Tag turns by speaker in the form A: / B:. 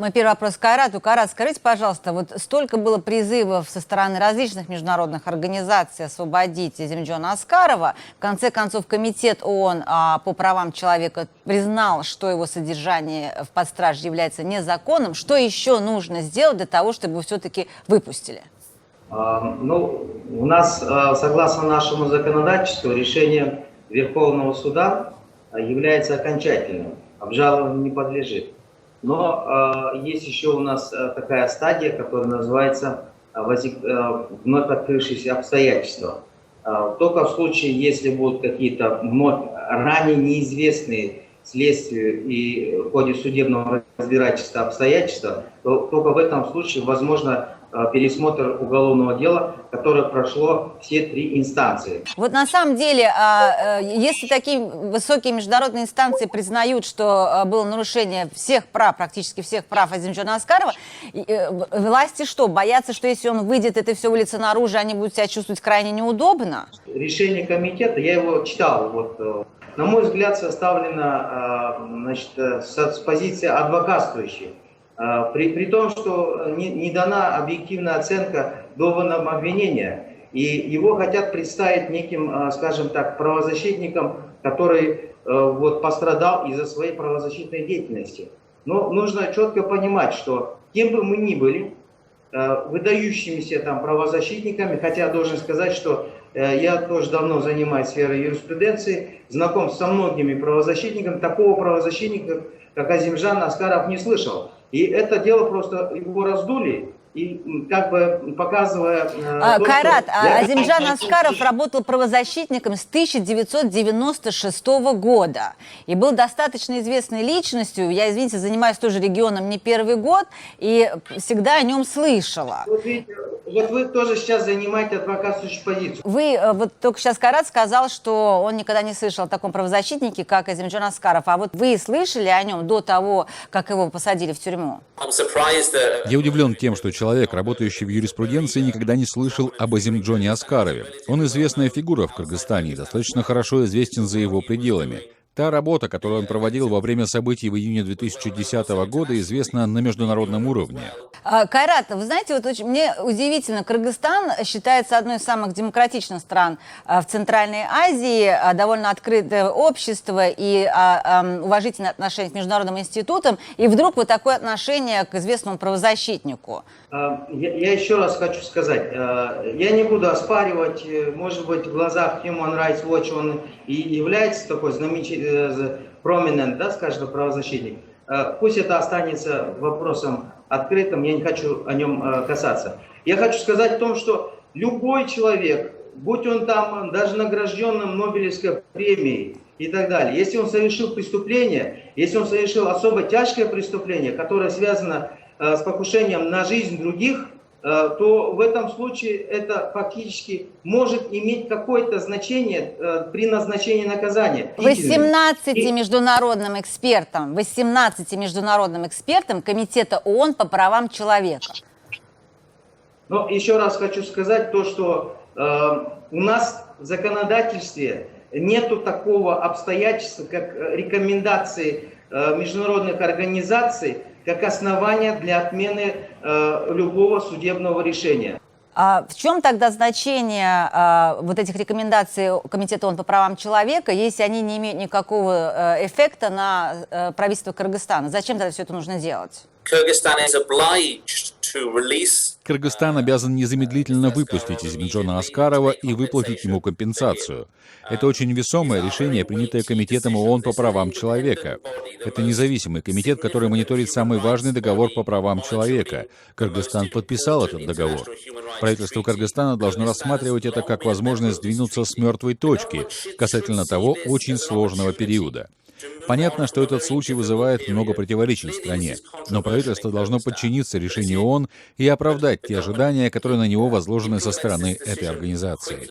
A: Мой первый вопрос к Кайрату. Кайрат, скажите, пожалуйста, вот столько было призывов со стороны различных международных организаций освободить Азимджона Аскарова. В конце концов, Комитет ООН по правам человека признал, что его содержание в подстраже является незаконным. Что еще нужно сделать для того, чтобы его все-таки выпустили?
B: Ну, у нас, согласно нашему законодательству, решение Верховного суда является окончательным, обжалованию не подлежит. Но есть еще у нас такая стадия, которая называется вновь открывшиеся обстоятельства. Только в случае, если будут какие-то вновь ранее неизвестные следствию и в ходе судебного разбирательства обстоятельства, то только в этом случае возможно пересмотр уголовного дела, которое прошло все 3 инстанции.
A: Вот на самом деле, если такие высокие международные инстанции признают, что было нарушение всех прав, практически всех прав Азимджона Аскарова, власти что, боятся, что если он выйдет, это все выльется наружу, они будут себя чувствовать крайне неудобно?
B: Решение комитета, я его читал, вот, на мой взгляд, составлено с позиции адвокатствующей. При том, что не дана объективная оценка доводам обвинения, и его хотят представить неким, скажем так, правозащитником, который вот, пострадал из-за своей правозащитной деятельности. Но нужно четко понимать, что кем бы мы ни были, выдающимися там правозащитниками, хотя должен сказать, что я тоже давно занимаюсь сферой юриспруденции, знаком со многими правозащитниками, такого правозащитника, как Азимджан Аскаров, не слышал. И это дело просто его раздули, и как бы показывая...
A: Кайрат, Азимджан Аскаров работал правозащитником с 1996 года. И был достаточно известной личностью. Я, извините, занимаюсь тоже регионом не первый год, и всегда о нем слышала.
B: Вот видите, вот вы тоже сейчас занимаете адвокатскую позицию.
A: Вы, вот только сейчас Кайрат сказал, что он никогда не слышал о таком правозащитнике, как Азимджан Аскаров. А вот вы слышали о нем до того, как его посадили в тюрьму?
C: Я удивлен тем, что человек, работающий в юриспруденции, никогда не слышал об Азимджоне Аскарове. Он известная фигура в Кыргызстане и достаточно хорошо известен за его пределами. Та работа, которую он проводил во время событий в июне 2010 года, известна на международном уровне.
A: Кайрат, вы знаете, вот мне удивительно, Кыргызстан считается одной из самых демократичных стран в Центральной Азии, довольно открытое общество и уважительное отношение к международным институтам, и вдруг вот такое отношение к известному правозащитнику.
B: Я еще раз хочу сказать, я не буду оспаривать, может быть, в глазах Human Rights Watch он и является такой знаменитый, prominent, да, скажем, правозащитник. Пусть это останется вопросом открытым, я не хочу о нем касаться. Я хочу сказать о том, что любой человек, будь он там даже награжденным Нобелевской премией и так далее, если он совершил преступление, если он совершил особо тяжкое преступление, которое связано с покушением на жизнь других, то в этом случае это фактически может иметь какое-то значение при назначении наказания.
A: 18 международным экспертам Комитета ООН по правам человека.
B: Но еще раз хочу сказать то, что у нас в законодательстве нету такого обстоятельства, как рекомендации международных организаций, как основание для отмены любого судебного решения.
A: А в чем тогда значение вот этих рекомендаций Комитета ООН по правам человека, если они не имеют никакого эффекта на правительство Кыргызстана? Зачем тогда все это нужно делать?
C: Кыргызстан обязан незамедлительно выпустить Азимджона Аскарова и выплатить ему компенсацию. Это очень весомое решение, принятое Комитетом ООН по правам человека. Это независимый комитет, который мониторит самый важный договор по правам человека. Кыргызстан подписал этот договор. Правительство Кыргызстана должно рассматривать это как возможность сдвинуться с мертвой точки касательно того очень сложного периода. Понятно, что этот случай вызывает много противоречий в стране, но правительство должно подчиниться решению ООН и оправдать те ожидания, которые на него возложены со стороны этой организации.